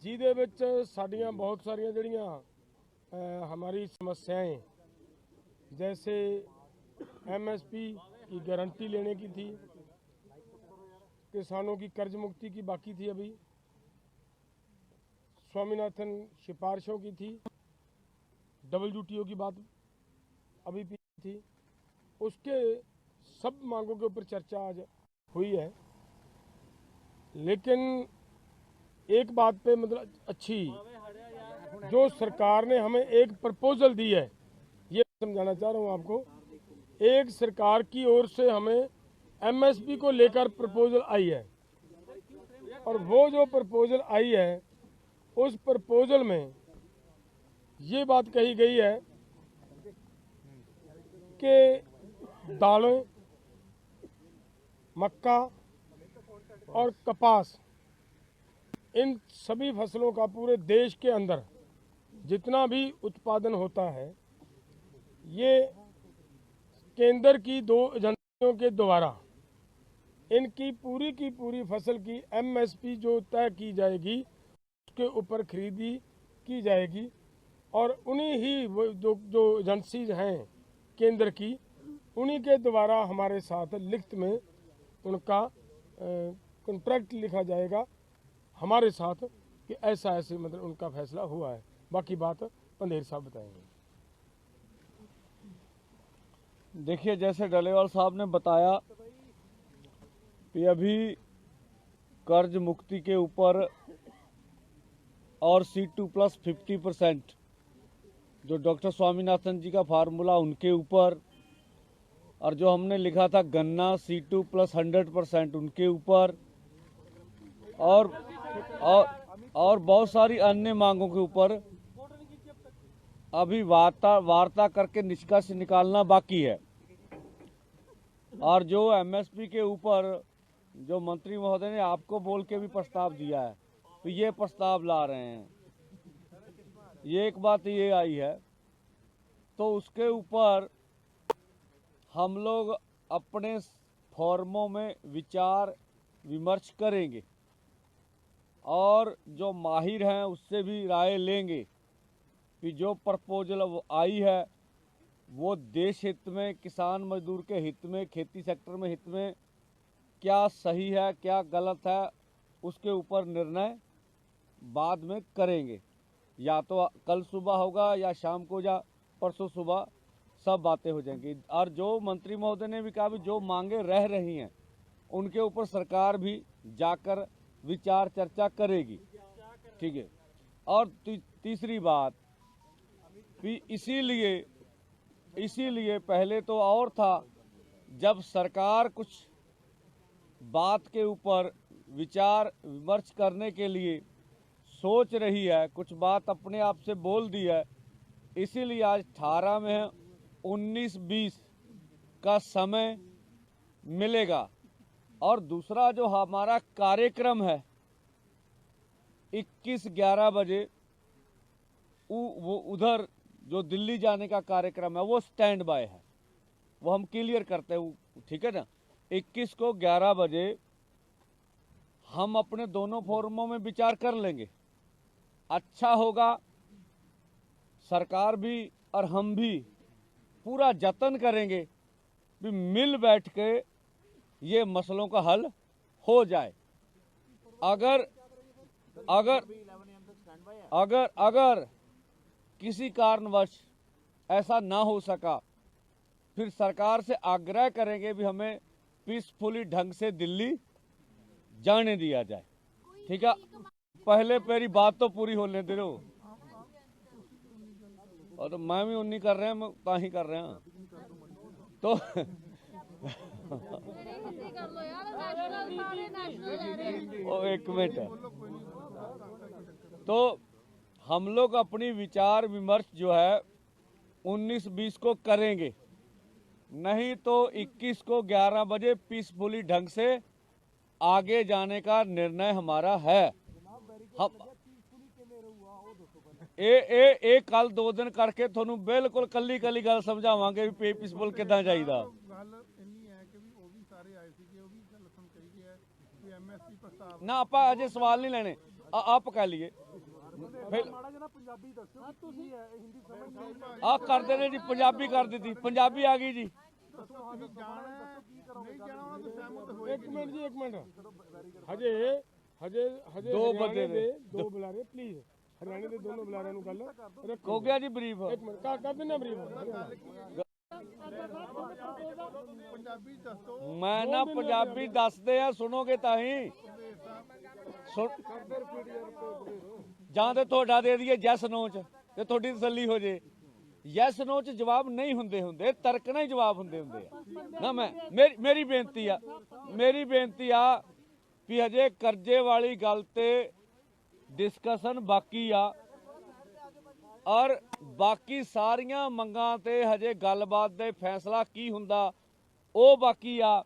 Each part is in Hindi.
ਜਿਹਦੇ ਵਿੱਚ ਸਾਡੀਆਂ बहुत सारियां ਜਿਹੜੀਆਂ हमारी समस्याएं, जैसे MSP की गारंटी लेने की थी, किसानों की कर्ज मुक्ति की बाकी थी, अभी स्वामीनाथन सिफारिशों की थी, WTO की बात अभी भी थी, उसके सब मांगों के ऊपर चर्चा आज हुई है। लेकिन एक बात पे मतलब अच्छी, जो सरकार ने हमें एक प्रपोजल दी है, ये समझाना चाह रहा हूँ आपको। एक सरकार की ओर से हमें MSP को लेकर प्रपोजल आई है, और वो जो प्रपोजल आई है उस प्रपोजल में ये बात कही गई है कि दालें, मक्का और कपास, इन सभी फसलों का पूरे देश के अंदर जितना भी उत्पादन होता है, ये केंद्र की 2 एजेंसियों के द्वारा इनकी पूरी की पूरी फसल की MSP जो तय की जाएगी उसके ऊपर खरीदी की जाएगी, और उन्हीं ही वो जो एजेंसीज हैं केंद्र की, उन्हीं के द्वारा हमारे साथ लिखित में उनका कॉन्ट्रैक्ट लिखा जाएगा हमारे साथ कि ऐसा ऐसे मतलब उनका फैसला हुआ है। बाकी बात पंधेर साहब बताएंगे। देखिए, जैसे डलेवाल साहब ने बताया कि अभी कर्ज मुक्ति के ऊपर और C2+ 50%, जो डॉक्टर स्वामीनाथन जी का फार्मूला उनके ऊपर, और जो हमने लिखा था गन्ना C2+ 100% उनके ऊपर, और बहुत सारी अन्य मांगों के ऊपर अभी वार्ता करके निष्कर्ष निकालना बाकी है। और जो MSP के ऊपर जो मंत्री महोदय ने आपको बोल के भी प्रस्ताव दिया है, तो ये प्रस्ताव ला रहे हैं, ये एक बात ये आई है, तो उसके ऊपर हम लोग अपने फॉर्मों में विचार विमर्श करेंगे और जो माहिर हैं उससे भी राय लेंगे कि जो प्रपोजल आई है वो देश हित में, किसान मजदूर के हित में, खेती सेक्टर में हित में क्या सही है क्या गलत है, उसके ऊपर निर्णय बाद में करेंगे। या तो कल सुबह होगा या शाम को या परसों सुबह सब बातें हो जाएंगी। और जो मंत्री महोदय ने भी कहा भी जो मांगे रह रही हैं उनके ऊपर सरकार भी जाकर विचार चर्चा करेगी, ठीक है। और तीसरी बात भी इसीलिए पहले तो और था, जब सरकार कुछ बात के ऊपर विचार विमर्श करने के लिए सोच रही है, कुछ बात अपने आप से बोल दी है, इसीलिए आज 18 में है, 19-20 का समय मिलेगा। और दूसरा जो हमारा कार्यक्रम है 21-11 बजे वो उधर जो दिल्ली जाने का कार्यक्रम है वो स्टैंड बाय है, वो हम क्लियर करते हैं, ठीक है ना। 21 को 11 बजे हम अपने दोनों फोरमों में विचार कर लेंगे। अच्छा होगा, सरकार भी और हम भी पूरा जतन करेंगे भी मिल बैठ के ये मसलों का हल हो जाए। अगर अगर अगर अगर किसी कारणवश ऐसा ना हो सका, फिर सरकार से आग्रह करेंगे भी हमें पीसफुली ढंग से दिल्ली जाने दिया जाए, ठीक है। पहले मेरी बात तो पूरी होने दे रहे हो, और तो मैं भी उन्हीं कर रहे हैं, मैं ही कर रहे हैं तो ओ एक मिनट। तो हम लोग अपनी विचार विमर्श जो है 19-20 को करेंगे, नहीं तो 21 को 11 बजे पीसफुली ढंग से आगे जाने का निर्णय हमारा है। हम ए कल 2 दिन करके थोनू बिल्कुल कली गल समझावांगे भी पीसफुल किदां जाईदा। ना आप अजे सवाल नहीं लेने, आप कह लिए ਆ ਕਰਦੇ ਨੇ ਜੀ ਪੰਜਾਬੀ ਕਰ ਦਿੱਤੀ ਪੰਜਾਬੀ ਆ ਗਈ ਜੀ एक मिनट जी, एक मिनट। हजे हजे हजे दो हरियाणे बंदे ने। दो बुलारे प्लीज, हरियाणे के दोनों बुलारे गल रखो। हो गया जी ब्रीफ एक मिनट कर देना ब्रीफ। मैं ना पंजाबी दसदे आ सुनोगे ਤਾਂ ਹੀ ਜਾਂ ਤੇ ਤੁਹਾਡਾ ਦੇ ਦਈਏ ਯੈਸ ਨੋ ਚ ਤੇ ਤੁਹਾਡੀ ਤਸੱਲੀ ਹੋ ਜੇ ਯੈਸ ਨੋ ਚ ਜਵਾਬ ਨਹੀਂ ਹੁੰਦੇ ਤਰਕ ਨਾਲ ਹੀ ਜਵਾਬ ਹੁੰਦੇ ਆ ਨਾ ਮੈਂ ਮੇਰੀ ਬੇਨਤੀ ਆ ਵੀ ਹਜੇ ਕਰਜ਼ੇ ਵਾਲੀ ਗੱਲ ਤੇ ਡਿਸਕਸ਼ਨ ਬਾਕੀ ਆ ਔਰ ਬਾਕੀ ਸਾਰੀਆਂ ਮੰਗਾਂ ਤੇ ਹਜੇ ਗੱਲਬਾਤ ਦੇ ਫੈਸਲਾ ਕੀ ਹੁੰਦਾ ਉਹ ਬਾਕੀ ਆ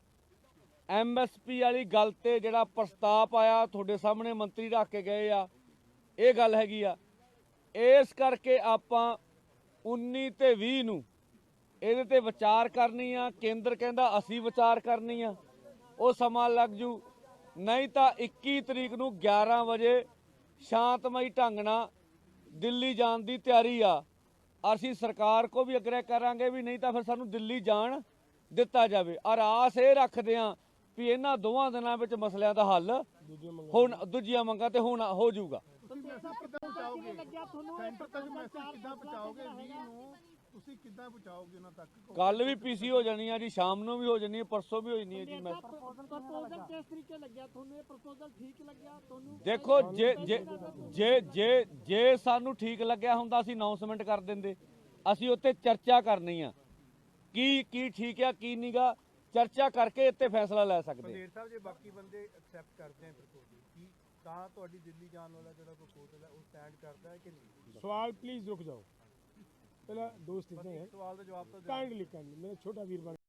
ਐਮਐਸਪੀ ਵਾਲੀ ਗੱਲ ਤੇ ਜਿਹੜਾ ਪ੍ਰਸਤਾਵ ਆਇਆ ਤੁਹਾਡੇ ਸਾਹਮਣੇ ਮੰਤਰੀ ਰੱਖ ਕੇ ਗਏ ਆ ਇਹ ਗੱਲ ਹੈਗੀ ਆ ਇਸ ਕਰਕੇ ਆਪਾਂ 19 ਤੇ 20 ਨੂੰ ਇਹਦੇ ਤੇ ਵਿਚਾਰ ਕਰਨੀ ਆ ਕੇਂਦਰ ਕਹਿੰਦਾ ਅਸੀਂ ਵਿਚਾਰ ਕਰਨੀ ਆ ਉਹ ਸਮਾਂ ਲੱਗ ਜੂ ਨਹੀਂ ਤਾਂ 21 ਤਰੀਕ ਨੂੰ 11 ਵਜੇ ਸ਼ਾਂਤਮਈ ਢੰਗ ਨਾਲ ਦਿੱਲੀ ਜਾਣ ਦੀ ਤਿਆਰੀ ਆ ਅਸੀਂ ਸਰਕਾਰ ਕੋ ਵੀ ਅਗਰੇ ਕਰਾਂਗੇ ਵੀ ਨਹੀਂ ਤਾਂ ਫਿਰ ਸਾਨੂੰ ਦਿੱਲੀ ਜਾਣ ਦਿੱਤਾ ਜਾਵੇ ਔਰ ਆਸ ਇਹ ਰੱਖਦੇ ਆ ਵੀ ਇਹਨਾਂ ਦੋਵਾਂ ਦਿਨਾਂ ਵਿੱਚ ਮਸਲਿਆਂ ਦਾ ਹੱਲ ਹੁਣ ਦੂਜੀਆਂ ਮੰਗਾਂ ਤੇ ਹੁਣ ਹੋ ਜਾਊਗਾ ਕੱਲ ਵੀ ਪੀਸੀ ਹੋ ਜਾਣੀ ਆ ਜੀ ਸ਼ਾਮ ਨੂੰ ਵੀ ਹੋ ਜਾਣੀ ਹੈ ਪਰਸੋਂ ਵੀ ਹੋ ਜਾਣੀ ਹੈ ਜੀ ਮੈਂ ਦੇਖੋ ਜੇ ਸਾਨੂੰ ਠੀਕ ਲੱਗਿਆ ਹੁੰਦਾ ਅਸੀਂ ਅਨਾਉਂਸਮੈਂਟ ਕਰ ਦਿੰਦੇ ਅਸੀਂ ਉੱਤੇ ਚਰਚਾ ਕਰਨੀ ਆ ਕੀ ਠੀਕ ਆ ਕੀ ਨਹੀਂਗਾ ਚਰਚਾ ਕਰਕੇ ਇੱਥੇ ਫੈਸਲਾ ਲੈ ਸਕਦੇ ਢੇਰ ਸਾਹਿਬ ਜੇ ਬਾਕੀ ਬੰਦੇ ਐਕਸੈਪਟ ਕਰਦੇ ਆ ਪ੍ਰਪੋਜ਼ਲ ਕੀ ਤਾਂ ਤੁਹਾਡੀ ਦਿੱਲੀ ਜਾਣ ਵਾਲਾ ਜਿਹੜਾ ਪ੍ਰਪੋਜ਼ਲ ਹੈ ਉਹ ਸਟੈਂਡ ਕਰਦਾ ਹੈ ਕਿ ਨਹੀਂ सवाल प्लीज रुक जाओ, पहला दोस्त लिखते हैं, सवाल का जवाब तो काइंडली मेरा छोटा वीर बन